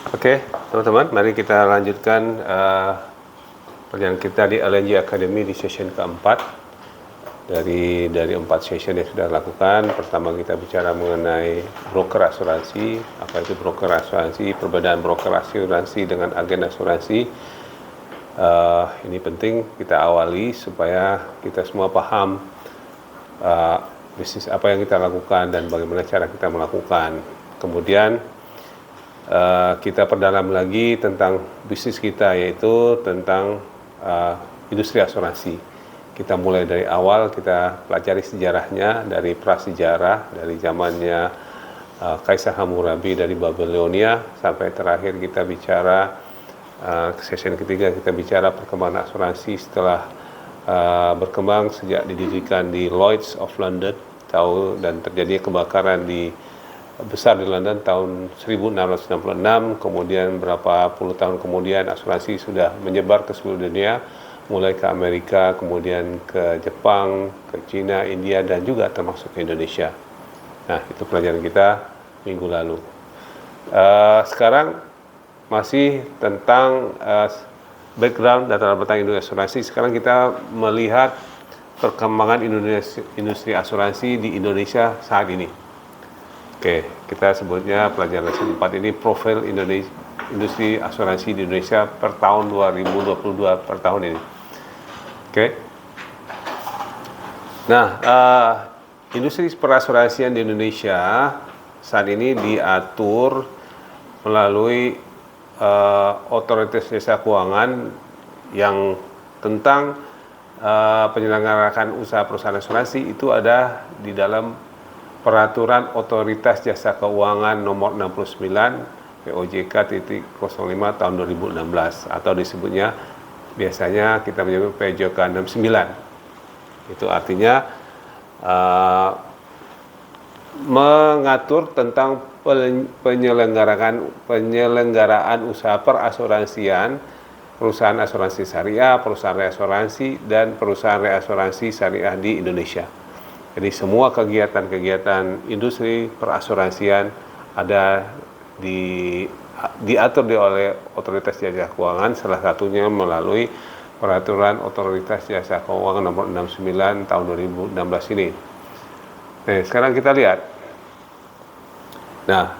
Oke, teman-teman, mari kita lanjutkan perjalanan kita di LNG Academy di session keempat. Dari 4 session yang sudah lakukan, pertama kita bicara mengenai broker asuransi. Apa itu broker asuransi? Perbedaan broker asuransi dengan agen asuransi. Ini penting kita awali supaya kita semua paham bisnis apa yang kita lakukan dan bagaimana cara kita melakukan. Kemudian kita perdalam lagi tentang bisnis kita, yaitu tentang industri asuransi. Kita mulai dari awal, kita pelajari sejarahnya dari prasejarah, dari zamannya Kaisar Hammurabi dari Babilonia, sampai terakhir kita bicara session ketiga, kita bicara perkembangan asuransi setelah berkembang sejak didirikan di Lloyd's of London dan terjadi kebakaran besar di London tahun 1666, kemudian berapa puluh tahun kemudian asuransi sudah menyebar ke seluruh dunia, mulai ke Amerika, kemudian ke Jepang, ke Cina, India, dan juga termasuk ke Indonesia. Nah, itu pelajaran kita minggu lalu. Sekarang masih tentang background dan latar belakang industri asuransi. Sekarang kita melihat perkembangan industri asuransi di Indonesia saat ini. Oke, kita sebutnya pelajaran lesson 4 ini profil industri asuransi di Indonesia per tahun 2022 per tahun ini. Oke. Nah, industri perasuransian di Indonesia saat ini diatur melalui otoritas jasa keuangan yang tentang penyelenggaraan usaha perusahaan asuransi itu ada di dalam Peraturan Otoritas Jasa Keuangan Nomor 69 POJK.05 tahun 2016, atau disebutnya biasanya kita menyebut POJK 69. Itu artinya mengatur tentang penyelenggaraan usaha perasuransian, perusahaan asuransi syariah, perusahaan reasuransi, dan perusahaan reasuransi syariah di Indonesia. Jadi semua kegiatan-kegiatan industri perasuransian ada diatur oleh Otoritas Jasa Keuangan, salah satunya melalui Peraturan Otoritas Jasa Keuangan Nomor 69 tahun 2016 ini. Nah, sekarang kita lihat. Nah,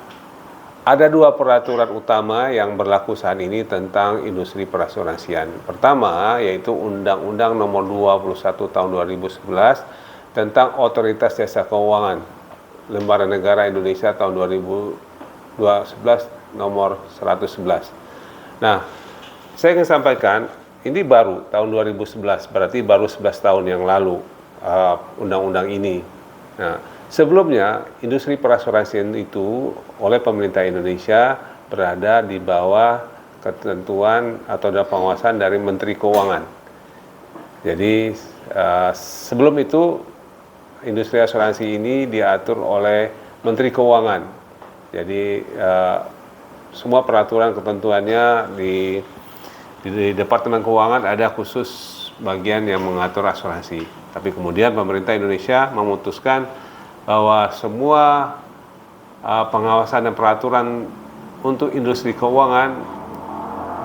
ada 2 peraturan utama yang berlaku saat ini tentang industri perasuransian. Pertama, yaitu Undang-Undang Nomor 21 tahun 2011 tentang Otoritas Jasa Keuangan Lembaga Negara Indonesia tahun 2011 nomor 111. Nah, saya ingin sampaikan ini baru tahun 2011, berarti baru 11 tahun yang lalu undang-undang ini. Nah, sebelumnya industri perasuransian itu oleh pemerintah Indonesia berada di bawah ketentuan atau pengawasan dari Menteri Keuangan. Jadi sebelum itu industri asuransi ini diatur oleh Menteri Keuangan. Jadi semua peraturan ketentuannya di Departemen Keuangan ada khusus bagian yang mengatur asuransi. Tapi kemudian pemerintah Indonesia memutuskan bahwa semua pengawasan dan peraturan untuk industri keuangan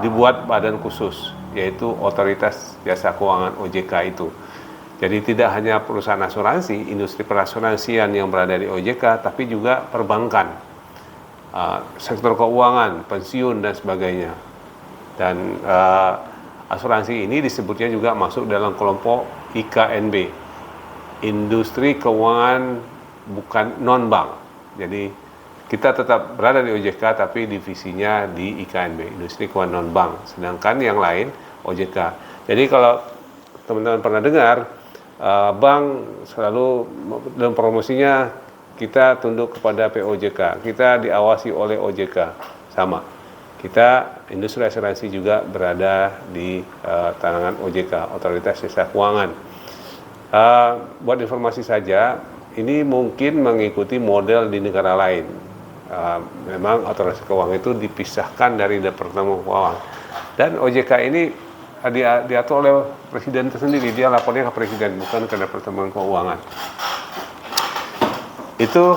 dibuat badan khusus, yaitu Otoritas Jasa Keuangan OJK itu. Jadi tidak hanya perusahaan asuransi, industri perasuransian yang berada di OJK, tapi juga perbankan, sektor keuangan, pensiun, dan sebagainya. Dan asuransi ini disebutnya juga masuk dalam kelompok IKNB, Industri Keuangan Bukan Non-Bank. Jadi kita tetap berada di OJK, tapi divisinya di IKNB, Industri Keuangan Non-Bank. Sedangkan yang lain OJK. Jadi kalau teman-teman pernah dengar, bank selalu dalam promosinya kita tunduk kepada POJK, kita diawasi oleh OJK, sama. Kita industri asuransi juga berada di tangan OJK, Otoritas Jasa Keuangan. Buat informasi saja, ini mungkin mengikuti model di negara lain. Memang Otoritas Keuangan itu dipisahkan dari Departemen Keuangan, dan OJK ini diatur oleh presiden tersendiri, dia lapornya ke presiden, bukan ke Departemen Keuangan. Itu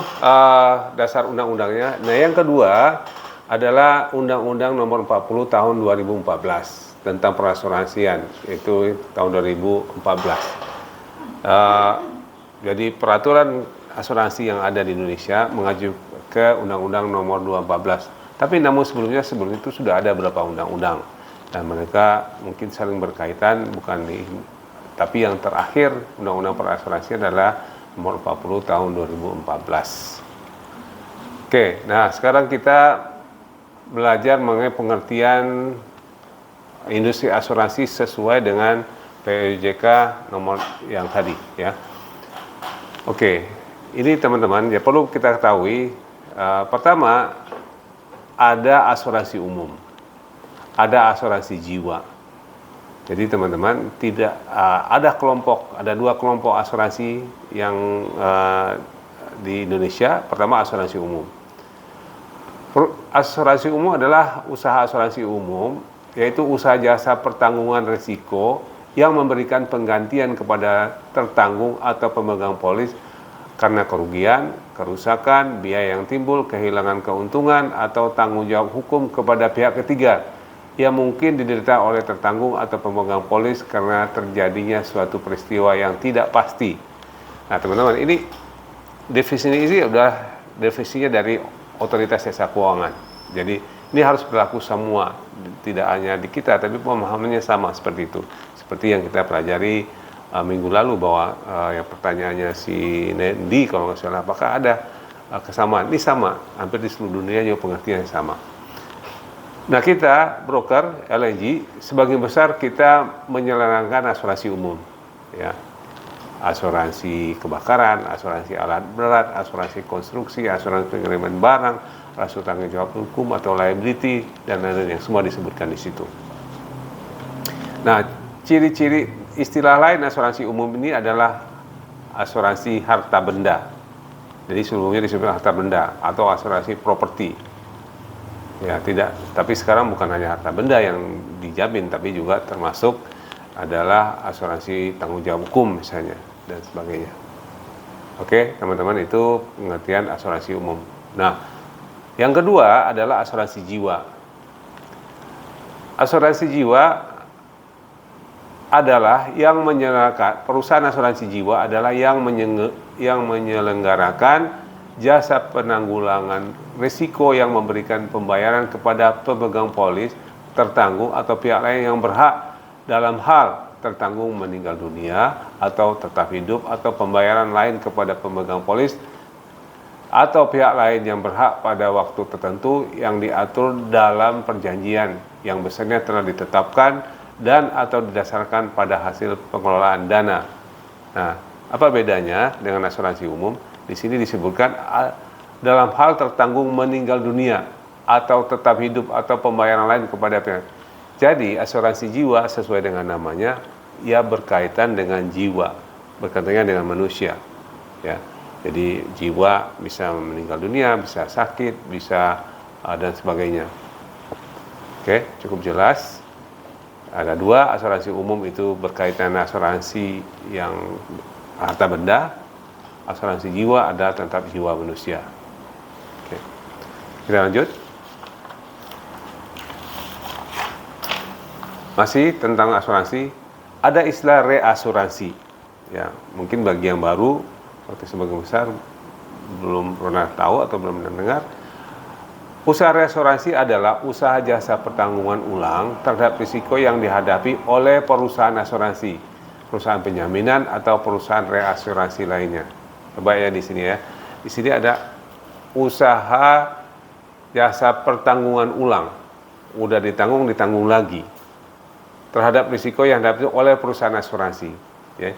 dasar undang-undangnya. Nah, yang kedua, adalah Undang-Undang Nomor 40 Tahun 2014 tentang perasuransian, itu tahun 2014. Jadi peraturan asuransi yang ada di Indonesia mengacu ke Undang-Undang Nomor 214. Tapi namun sebelum itu sudah ada beberapa undang-undang dan mereka mungkin saling berkaitan, tapi yang terakhir Undang-Undang Perasuransian adalah Nomor 40 Tahun 2014. Oke, nah sekarang kita belajar mengenai pengertian industri asuransi sesuai dengan POJK nomor yang tadi ya. Oke, ini teman-teman ya perlu kita ketahui, pertama ada asuransi umum, ada asuransi jiwa. Jadi teman-teman tidak ada dua kelompok asuransi yang di Indonesia. Pertama asuransi umum. Asuransi umum adalah usaha asuransi umum, yaitu usaha jasa pertanggungan risiko yang memberikan penggantian kepada tertanggung atau pemegang polis karena kerugian, kerusakan, biaya yang timbul, kehilangan keuntungan, atau tanggung jawab hukum kepada pihak ketiga yang mungkin diderita oleh tertanggung atau pemegang polis karena terjadinya suatu peristiwa yang tidak pasti. Nah teman-teman, ini definisinya ini sudah definisinya dari Otoritas Jasa Keuangan. Jadi ini harus berlaku semua, tidak hanya di kita, tapi pemahamannya sama seperti itu. Seperti yang kita pelajari minggu lalu bahwa yang pertanyaannya si Nendi kalau nggak salah, apakah ada kesamaan? Ini sama, hampir di seluruh dunia juga pengertiannya sama. Nah kita broker LNG sebagian besar kita menyelenggarakan asuransi umum, ya. Asuransi kebakaran, asuransi alat berat, asuransi konstruksi, asuransi pengiriman barang, asuransi tanggung jawab hukum atau liability, dan lain-lain yang semua disebutkan di situ. Nah, ciri-ciri istilah lain asuransi umum ini adalah asuransi harta benda. Jadi sebelumnya disebut harta benda atau asuransi properti. Ya, tidak, tapi sekarang bukan hanya harta benda yang dijamin, tapi juga termasuk adalah asuransi tanggung jawab hukum misalnya dan sebagainya. Oke, teman-teman, itu pengertian asuransi umum. Nah, yang kedua adalah asuransi jiwa. Asuransi jiwa adalah yang menyelenggarakan, perusahaan asuransi jiwa adalah yang menyelenggarakan jasa penanggulangan risiko yang memberikan pembayaran kepada pemegang polis, tertanggung atau pihak lain yang berhak dalam hal tertanggung meninggal dunia atau tetap hidup atau pembayaran lain kepada pemegang polis atau pihak lain yang berhak pada waktu tertentu yang diatur dalam perjanjian yang besarnya telah ditetapkan dan atau didasarkan pada hasil pengelolaan dana. Nah, apa bedanya dengan asuransi umum? Di sini disebutkan dalam hal tertanggung meninggal dunia atau tetap hidup atau pembayaran lain kepada pihak. Jadi asuransi jiwa sesuai dengan namanya, ia berkaitan dengan jiwa, berkaitan dengan manusia, ya. Jadi jiwa bisa meninggal dunia, bisa sakit, bisa dan sebagainya. Oke, cukup jelas. Ada dua, asuransi umum itu berkaitan dengan asuransi yang harta benda, asuransi jiwa ada tentang jiwa manusia. Oke, kita lanjut. Masih tentang asuransi, ada istilah reasuransi. Ya, mungkin bagi yang baru, atau sebagian besar belum pernah tahu atau belum pernah dengar. Usaha reasuransi adalah usaha jasa pertanggungan ulang terhadap risiko yang dihadapi oleh perusahaan asuransi, perusahaan penjaminan atau perusahaan reasuransi lainnya. Coba ya di sini ya. Di sini ada usaha jasa pertanggungan ulang. Udah ditanggung lagi terhadap risiko yang dihadapi oleh perusahaan asuransi. Ya.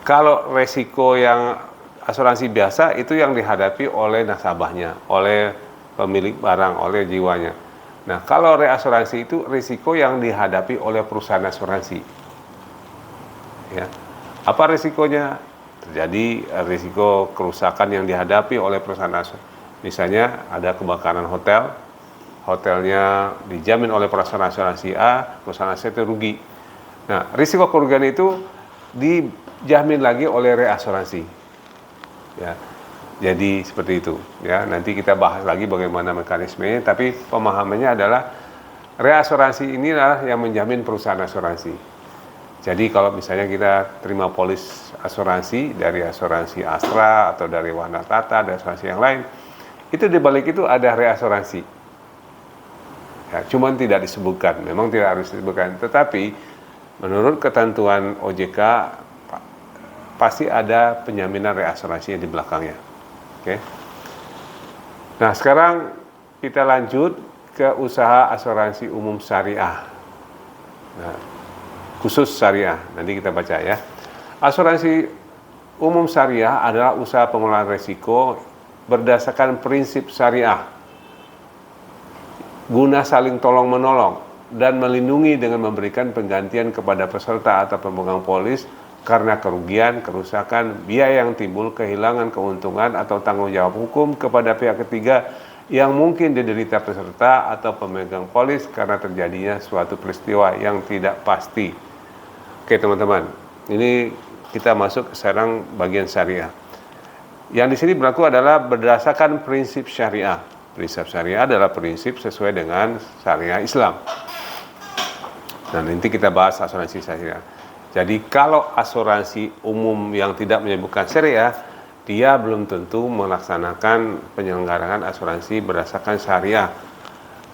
Kalau risiko yang asuransi biasa itu yang dihadapi oleh nasabahnya, oleh pemilik barang, oleh jiwanya. Nah, kalau reasuransi itu risiko yang dihadapi oleh perusahaan asuransi. Ya. Apa risikonya? Terjadi risiko kerusakan yang dihadapi oleh perusahaan asuransi. Misalnya ada kebakaran hotel, hotelnya dijamin oleh perusahaan asuransi A, perusahaan asuransi itu rugi. Nah, risiko kerugian itu dijamin lagi oleh reasuransi. Ya. Jadi seperti itu ya. Nanti kita bahas lagi bagaimana mekanismenya, tapi pemahamannya adalah reasuransi inilah yang menjamin perusahaan asuransi. Jadi kalau misalnya kita terima polis asuransi dari asuransi Astra atau dari Wanatata, dari asuransi yang lain, itu di balik itu ada reasuransi. Ya, cuman tidak disebutkan, memang tidak harus disebutkan, tetapi menurut ketentuan OJK pasti ada penjaminan reasuransi di belakangnya. Oke. Nah, sekarang kita lanjut ke usaha asuransi umum syariah. Nah, khusus syariah, nanti kita baca ya. Asuransi umum syariah adalah usaha pengelolaan risiko berdasarkan prinsip syariah, guna saling tolong-menolong dan melindungi dengan memberikan penggantian kepada peserta atau pemegang polis karena kerugian, kerusakan, biaya yang timbul, kehilangan keuntungan atau tanggung jawab hukum kepada pihak ketiga yang mungkin diderita peserta atau pemegang polis karena terjadinya suatu peristiwa yang tidak pasti. Oke teman-teman, ini kita masuk sekarang bagian syariah. Yang di sini berlaku adalah berdasarkan prinsip syariah. Prinsip syariah adalah prinsip sesuai dengan syariah Islam. Nah, nanti kita bahas asuransi syariah. Jadi kalau asuransi umum yang tidak menyebutkan syariah, dia belum tentu melaksanakan penyelenggaraan asuransi berdasarkan syariah.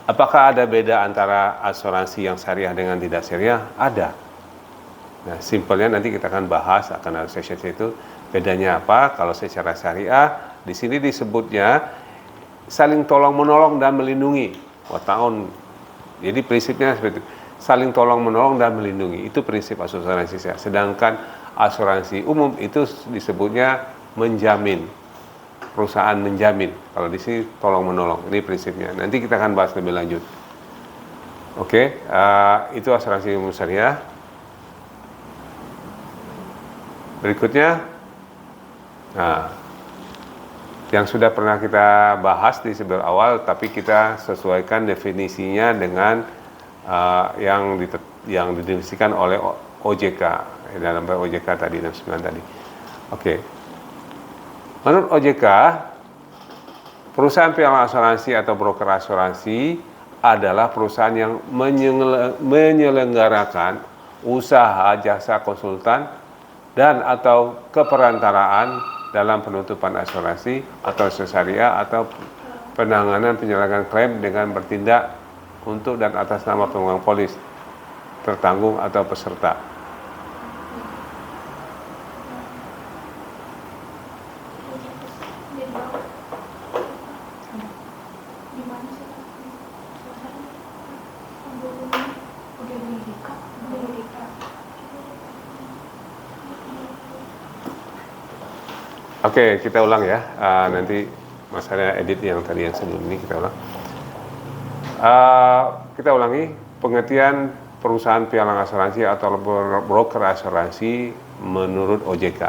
Apakah ada beda antara asuransi yang syariah dengan tidak syariah? Ada. Nah, simpelnya nanti kita akan bahas, akan ada sesi itu. Bedanya apa? Kalau secara syariah, di sini disebutnya saling tolong-menolong dan melindungi. Wata'un. Jadi prinsipnya seperti itu. Saling tolong-menolong dan melindungi. Itu prinsip asuransi syariah. Sedangkan asuransi umum itu disebutnya menjamin. Perusahaan menjamin. Kalau di sini tolong-menolong. Ini prinsipnya. Nanti kita akan bahas lebih lanjut. Oke, itu asuransi umum syariah. Berikutnya, nah, yang sudah pernah kita bahas di sebelum awal, tapi kita sesuaikan definisinya dengan yang didefinisikan oleh OJK dalam OJK tadi 69 tadi. Oke. Menurut OJK, perusahaan pialang asuransi atau broker asuransi adalah perusahaan yang menyelenggarakan usaha jasa konsultan dan atau keperantaraan dalam penutupan asuransi atau syariah atau penanganan penyelenggaraan klaim dengan bertindak untuk dan atas nama pemegang polis, tertanggung atau peserta. Oke, kita ulang ya. Nanti masalah edit yang tadi yang sebelum ini kita ulang. Kita ulangi pengertian perusahaan pialang asuransi atau broker asuransi menurut OJK,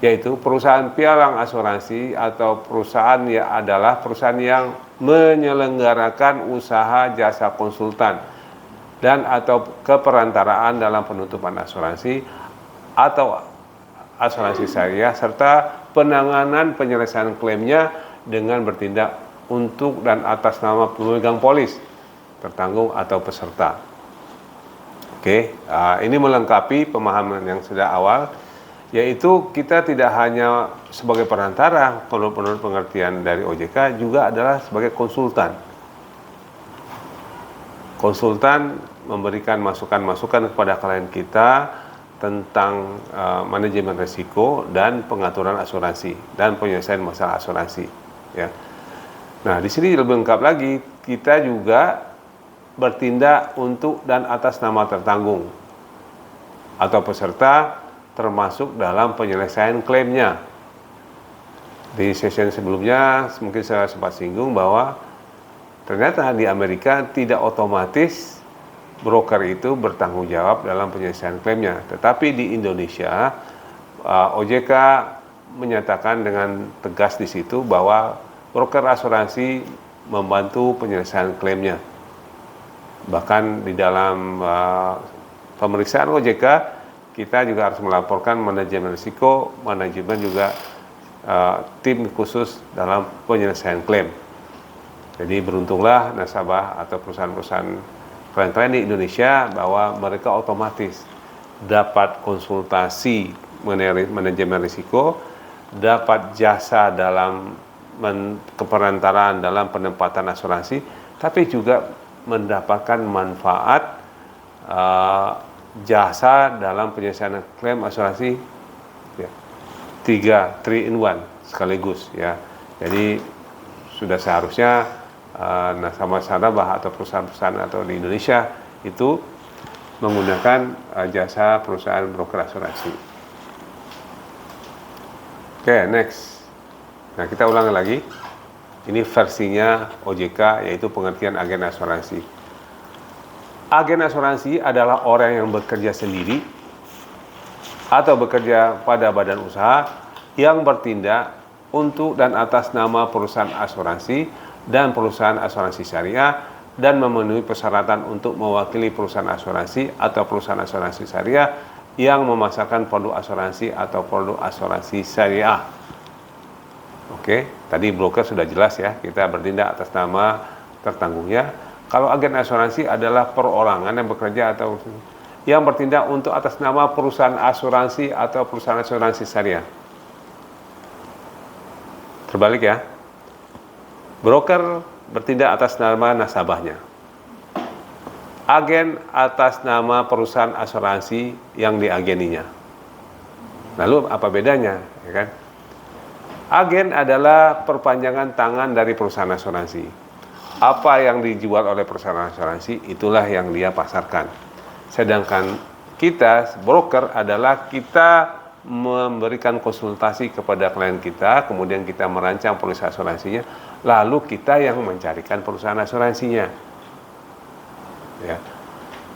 yaitu perusahaan pialang asuransi atau perusahaan adalah perusahaan yang menyelenggarakan usaha jasa konsultan dan atau keperantaraan dalam penutupan asuransi atau asuransi syariah serta penanganan penyelesaian klaimnya dengan bertindak untuk dan atas nama pemegang polis, tertanggung atau peserta. Oke, ini melengkapi pemahaman yang sudah awal, yaitu kita tidak hanya sebagai perantara, menurut pengertian dari OJK juga adalah sebagai konsultan. Konsultan memberikan masukan-masukan kepada klien kita tentang manajemen risiko dan pengaturan asuransi dan penyelesaian masalah asuransi. Ya. Nah, di sini lebih lengkap lagi, kita juga bertindak untuk dan atas nama tertanggung atau peserta termasuk dalam penyelesaian klaimnya. Di sesi sebelumnya mungkin saya sempat singgung bahwa ternyata di Amerika tidak otomatis broker itu bertanggung jawab dalam penyelesaian klaimnya. Tetapi di Indonesia, OJK menyatakan dengan tegas di situ bahwa broker asuransi membantu penyelesaian klaimnya. Bahkan di dalam pemeriksaan OJK, kita juga harus melaporkan manajemen risiko, manajemen juga tim khusus dalam penyelesaian klaim. Jadi beruntunglah nasabah atau perusahaan-perusahaan klien-klien di Indonesia bahwa mereka otomatis dapat konsultasi mengenai manajemen risiko, dapat jasa dalam keperantaraan dalam penempatan asuransi, tapi juga mendapatkan manfaat jasa dalam penyelesaian klaim asuransi ya, 3 in 1 sekaligus ya. Jadi sudah seharusnya nasabah-nasabah atau perusahaan-perusahaan atau di Indonesia itu menggunakan jasa perusahaan broker asuransi. Oke, next. Nah, kita ulangi lagi. Ini versinya OJK, yaitu pengertian agen asuransi. Agen asuransi adalah orang yang bekerja sendiri atau bekerja pada badan usaha yang bertindak untuk dan atas nama perusahaan asuransi dan perusahaan asuransi syariah dan memenuhi persyaratan untuk mewakili perusahaan asuransi atau perusahaan asuransi syariah yang memasarkan produk asuransi atau produk asuransi syariah. Oke, tadi broker sudah jelas ya, kita bertindak atas nama tertanggungnya. Kalau agen asuransi adalah perorangan yang bekerja atau yang bertindak untuk atas nama perusahaan asuransi atau perusahaan asuransi syariah. Terbalik ya. Broker bertindak atas nama nasabahnya. Agen atas nama perusahaan asuransi yang diageninya. Lalu apa bedanya, ya kan? Agen adalah perpanjangan tangan dari perusahaan asuransi. Apa yang dijual oleh perusahaan asuransi, itulah yang dia pasarkan. Sedangkan kita, broker, adalah kita memberikan konsultasi kepada klien kita, kemudian kita merancang polis asuransinya, lalu kita yang mencarikan perusahaan asuransinya. Ya.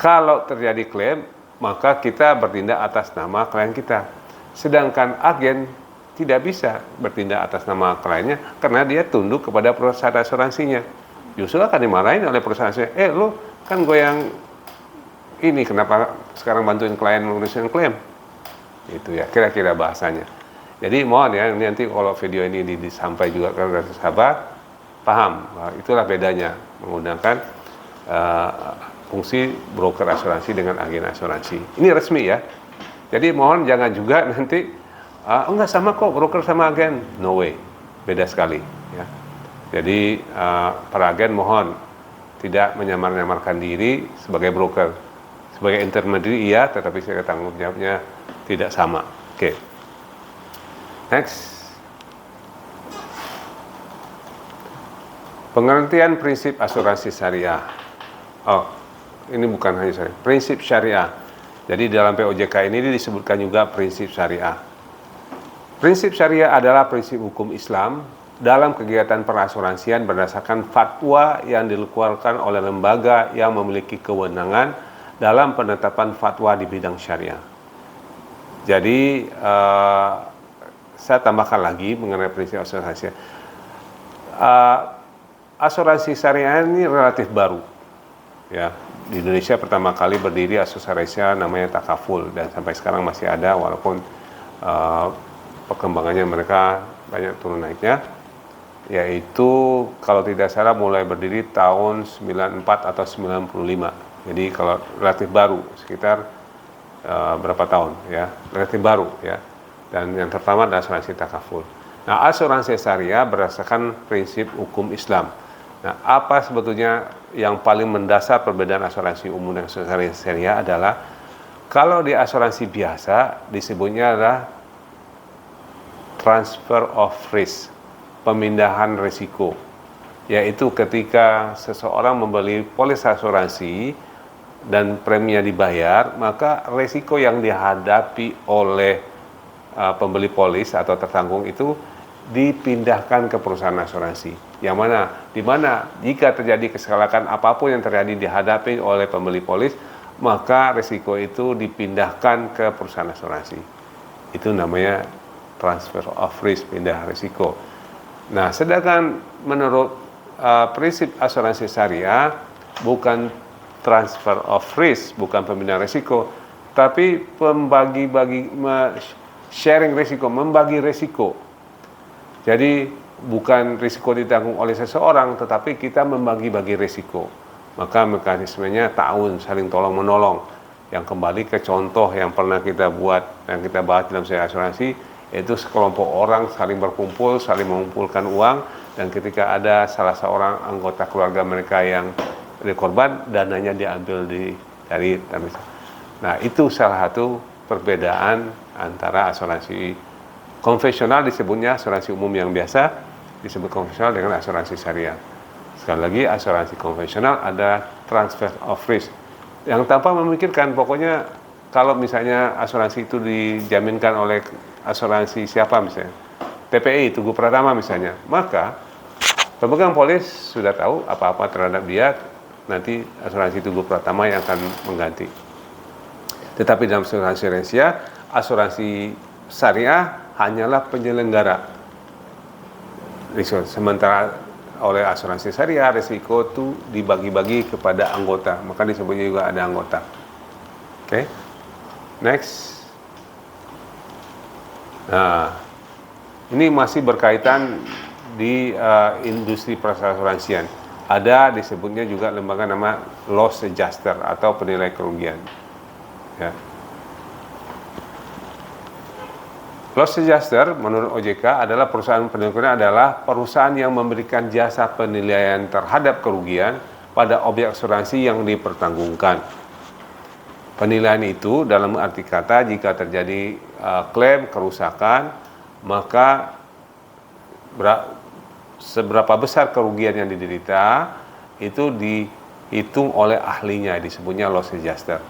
Kalau terjadi klaim, maka kita bertindak atas nama klien kita. Sedangkan agen tidak bisa bertindak atas nama kliennya karena dia tunduk kepada perusahaan asuransinya. Justru akan dimarahin oleh perusahaan asuransi. Lu kan gue yang ini, kenapa sekarang bantuin klien mengurusin klaim? Itu ya kira-kira bahasanya. Jadi mohon ya, ini nanti kalau video ini disampai juga ke sahabat paham. Nah, itulah bedanya menggunakan fungsi broker asuransi dengan agen asuransi. Ini resmi ya. Jadi mohon jangan juga nanti enggak sama kok broker sama agen. No way. Beda sekali ya. Jadi para agen mohon tidak menyamar-nyamarkan diri sebagai broker. Sebagai intermediary iya, tetapi saya tanggung jawabnya tidak sama. Oke. Next. Pengertian prinsip asuransi syariah. Oh, ini bukan hanya syariah. Prinsip syariah. Jadi dalam POJK ini disebutkan juga prinsip syariah. Prinsip syariah adalah prinsip hukum Islam dalam kegiatan perasuransian berdasarkan fatwa yang dikeluarkan oleh lembaga yang memiliki kewenangan dalam penetapan fatwa di bidang syariah. Jadi saya tambahkan lagi mengenai prinsip asuransi. Asuransi syariah ini relatif baru. Ya, di Indonesia pertama kali berdiri asuransi namanya Takaful dan sampai sekarang masih ada walaupun perkembangannya mereka banyak turun naiknya, yaitu kalau tidak salah mulai berdiri tahun 94 atau 95. Jadi kalau relatif baru sekitar berapa tahun ya, relatif baru ya. Dan yang pertama adalah asuransi Takaful. Nah, asuransi syariah berdasarkan prinsip hukum Islam. Nah, apa sebetulnya yang paling mendasar perbedaan asuransi umum dan asuransi syariah adalah kalau di asuransi biasa disebutnya adalah transfer of risk, pemindahan risiko, yaitu ketika seseorang membeli polis asuransi dan preminya dibayar, maka risiko yang dihadapi oleh pembeli polis atau tertanggung itu dipindahkan ke perusahaan asuransi. Yang mana, di mana jika terjadi kesalahan apapun yang terjadi dihadapi oleh pembeli polis, maka risiko itu dipindahkan ke perusahaan asuransi. Itu namanya transfer of risk, pindah risiko. Nah, sedangkan menurut prinsip asuransi syariah bukan transfer of risk, bukan pemindahan risiko, tapi sharing risiko, membagi risiko. Jadi bukan risiko ditanggung oleh seseorang, tetapi kita membagi-bagi risiko. Maka mekanismenya ta'awun, saling tolong-menolong. Yang kembali ke contoh yang pernah kita buat, yang kita bahas dalam seri asuransi, yaitu sekelompok orang saling berkumpul, saling mengumpulkan uang, dan ketika ada salah seorang anggota keluarga mereka yang korban, dananya diambil dari. Nah, itu salah satu perbedaan antara asuransi konvensional, disebutnya asuransi umum yang biasa, disebut konvensional, dengan asuransi syariah. Sekali lagi, asuransi konvensional ada transfer of risk, yang tanpa memikirkan, pokoknya kalau misalnya asuransi itu dijaminkan oleh asuransi siapa misalnya, TPI, Tugu Pratama misalnya, maka pemegang polis sudah tahu apa-apa terhadap dia, nanti asuransi Tugu Pratama yang akan mengganti. Tetapi dalam asuransi rahasia, asuransi syariah hanyalah penyelenggara. Sementara oleh asuransi syariah, risiko itu dibagi-bagi kepada anggota, maka disebutnya juga ada anggota. Oke, next. Nah, ini masih berkaitan di industri perasuransian. Ada disebutnya juga lembaga nama loss adjuster atau penilai kerugian. Ya. Loss adjuster menurut OJK adalah perusahaan penilaian, adalah perusahaan yang memberikan jasa penilaian terhadap kerugian pada objek asuransi yang dipertanggungkan. Penilaian itu dalam arti kata, jika terjadi klaim kerusakan, maka seberapa besar kerugian yang diderita itu dihitung oleh ahlinya, disebutnya loss adjuster.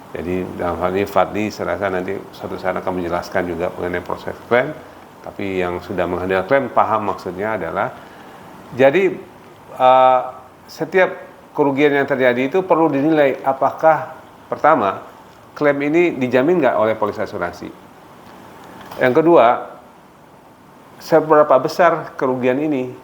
Jadi dalam hal ini Fadli saya rasa nanti suatu saat akan menjelaskan juga mengenai proses klaim, tapi yang sudah menghadapi klaim paham maksudnya adalah, jadi setiap kerugian yang terjadi itu perlu dinilai apakah pertama klaim ini dijamin nggak oleh polis asuransi. Yang kedua, seberapa besar kerugian ini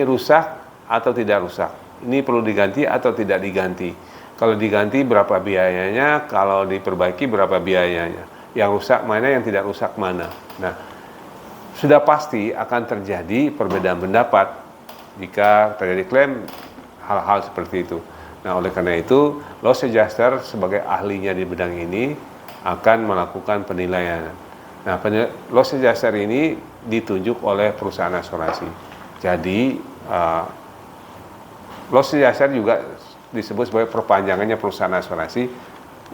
rusak atau tidak rusak, ini perlu diganti atau tidak diganti. Kalau diganti berapa biayanya, kalau diperbaiki berapa biayanya, yang rusak mana, yang tidak rusak mana. Nah, sudah pasti akan terjadi perbedaan pendapat jika terjadi klaim hal-hal seperti itu. Nah, oleh karena itu, loss adjuster sebagai ahlinya di bidang ini akan melakukan penilaian. Nah, loss adjuster ini ditunjuk oleh perusahaan asuransi. Jadi, loss adjuster juga disebut sebagai perpanjangannya perusahaan asuransi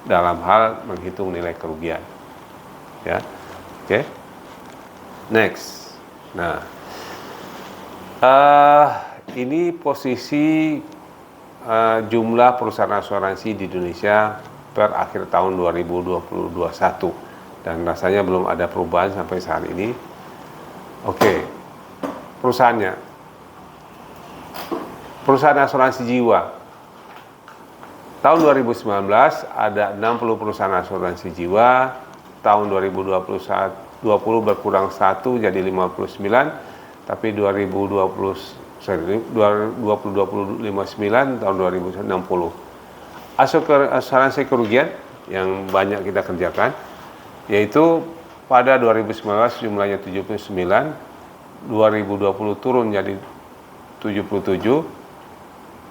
dalam hal menghitung nilai kerugian. Ya, oke. Next. Nah, ini posisi jumlah perusahaan asuransi di Indonesia per akhir tahun 2021, dan rasanya belum ada perubahan sampai saat ini. Oke, perusahaannya, perusahaan asuransi jiwa. Tahun 2019 ada 60 perusahaan asuransi jiwa, tahun 2020 berkurang 1 jadi 59, tapi 2029 tahun 2060. Asuransi kerugian yang banyak kita kerjakan, yaitu pada 2019 jumlahnya 79, 2020 turun jadi 77,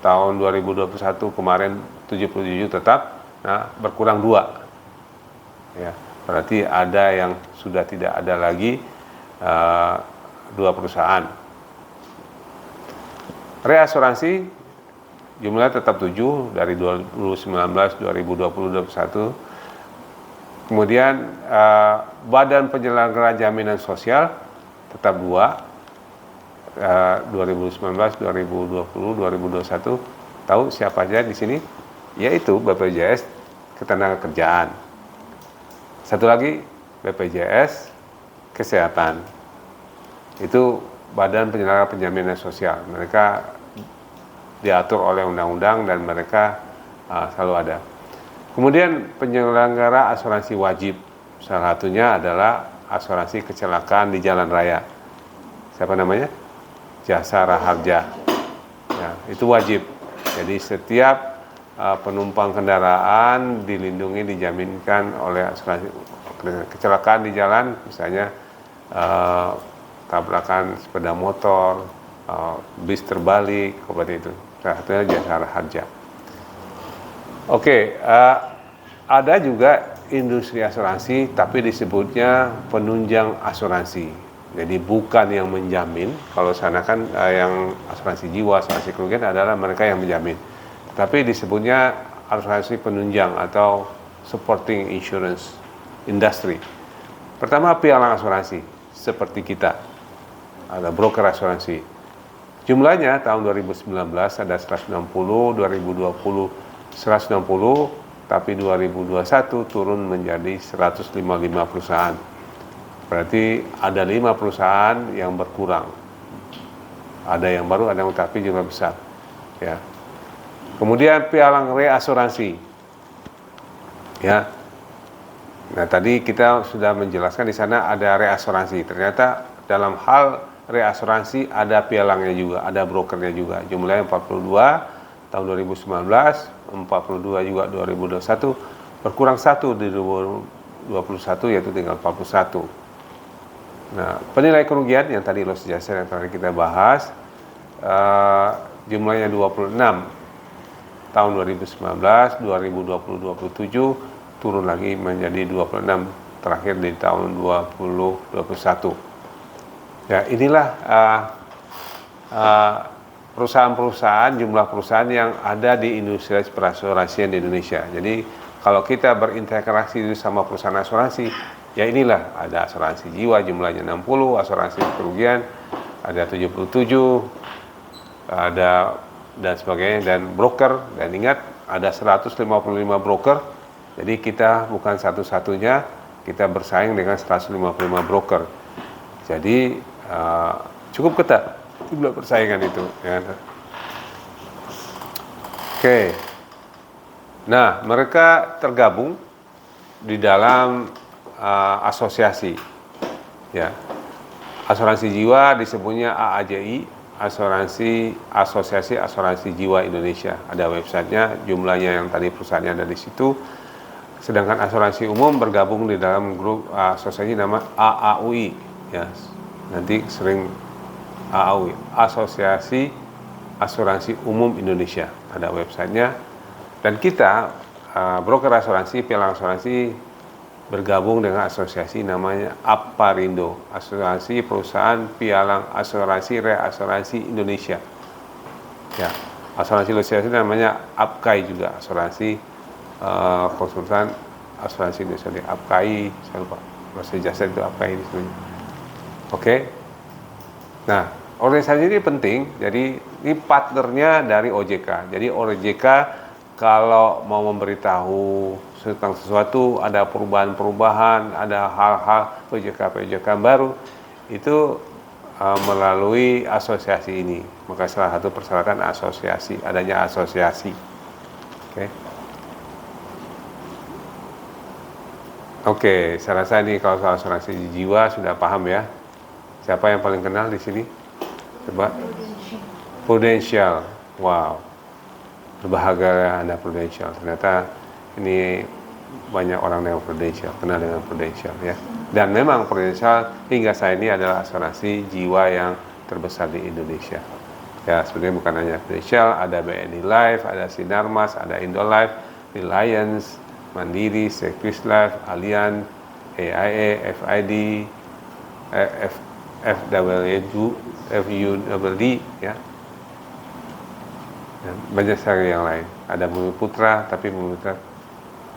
tahun 2021 kemarin 77 tetap, nah berkurang 2. Ya, berarti ada yang sudah tidak ada lagi 2 perusahaan. Reasuransi jumlahnya tetap 7 dari 2019, 2020, 2021. Kemudian Badan Penyelenggara Jaminan Sosial tetap 2. 2019, 2020, 2021. Tahu siapa aja di sini? Yaitu BPJS Ketenagakerjaan. Satu lagi BPJS Kesehatan. Itu Badan Penyelenggara Penjaminan Sosial. Mereka diatur oleh undang-undang dan mereka selalu ada. Kemudian penyelenggara asuransi wajib. Salah satunya adalah asuransi kecelakaan di jalan raya. Siapa namanya? Jasara Harja. Ya, itu wajib. Jadi setiap penumpang kendaraan dilindungi, dijaminkan oleh asuransi kecelakaan di jalan, misalnya tabrakan sepeda motor, bis terbalik, seperti itu. Salah satunya Jasara Harja. Oke, ada juga industri asuransi, tapi disebutnya penunjang asuransi. Jadi bukan yang menjamin. Kalau sana kan yang asuransi jiwa, asuransi kerugian adalah mereka yang menjamin. Tapi disebutnya asuransi penunjang atau supporting insurance industry. Pertama, pialang asuransi seperti kita. Ada broker asuransi. Jumlahnya tahun 2019 ada 160, 2020 160, tapi 2021 turun menjadi 155 perusahaan. Berarti ada 5 perusahaan yang berkurang. Ada yang baru, ada yang tapi jumlah besar. Ya. Kemudian pialang reasuransi. Ya. Nah, tadi kita sudah menjelaskan di sana ada reasuransi. Ternyata dalam hal reasuransi ada pialangnya juga, ada brokernya juga. Jumlahnya 42 tahun 2019, 42 juga 2021, berkurang 1 di 2021 yaitu tinggal 41. Nah, penilai kerugian yang tadi loss adjuster yang tadi kita bahas, jumlahnya 26 tahun 2019, 2020-2027 turun lagi menjadi 26 terakhir di tahun 2021. Ya, inilah perusahaan-perusahaan, jumlah perusahaan yang ada di industri perasuransian di Indonesia. Jadi kalau kita berinteraksi sama perusahaan asuransi, ya inilah ada asuransi jiwa jumlahnya 60, asuransi kerugian ada 77, ada dan sebagainya, dan broker, dan ingat ada 155 broker. Jadi kita bukan satu-satunya, kita bersaing dengan 155 broker. Jadi cukup ketat jumlah persaingan itu, ya. Oke. Nah, mereka tergabung di dalam asosiasi, ya. Asuransi jiwa disebutnya AAJI, Asosiasi Asuransi Jiwa Indonesia. Ada websitenya, jumlahnya yang tadi perusahaannya ada di situ. Sedangkan asuransi umum bergabung di dalam grup asosiasi nama AAUI, ya. Nanti sering AAUI, Asosiasi Asuransi Umum Indonesia, ada websitenya. Dan kita broker asuransi, pialang asuransi bergabung dengan asosiasi namanya APPARindo, Asuransi Perusahaan Pialang Asuransi Reasuransi Indonesia. Ya, asuransi asosiasi namanya APKAI juga, asuransi konsultan asuransi Indonesia, APKAI, saya lupa bahasa jasa itu APKAI di sini. Oke. Nah, organisasi ini penting, jadi ini partnernya dari OJK. Jadi OJK kalau mau memberitahu tentang sesuatu, ada perubahan-perubahan, ada hal-hal PJK baru, itu melalui asosiasi ini. Maka salah satu persyaratan asosiasi, adanya asosiasi. Oke, saya rasa ini kalau soal asuransi jiwa sudah paham ya. Siapa yang paling kenal di sini? Coba. Prudential. Wow. Berbahagia Anda Prudential. Ternyata ini banyak orang yang Prudential, kenal dengan Prudential ya. Dan memang Prudential hingga saat ini adalah asuransi jiwa yang terbesar di Indonesia. Ya, sebenarnya bukan hanya Prudential, ada BNI Life, ada Sinarmas, ada Indolife, Reliance, Mandiri, Sequis Life, Allianz, AIA, FID, FUD, ya. Dan banyak sekali yang lain. Ada Bumi Putra, tapi Bumi Putra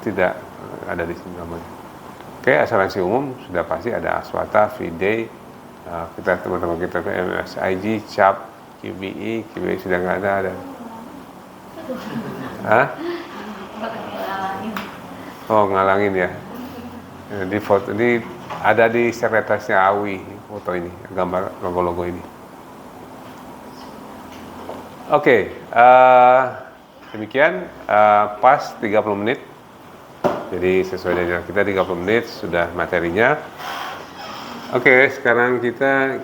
tidak ada di sini namanya. Oke, asuransi umum sudah pasti ada Aswata, Fidei, kita teman-teman kita MSIG, CAP, QBI sudah nggak ada. Hah? Oh, ngalangin ya. Di foto ini ada di sekretariatnya AWI foto ini, gambar logo-logo ini. Oke, demikian pas 30 menit. Jadi sesuai dengan kita 30 menit sudah materinya. Oke, sekarang kita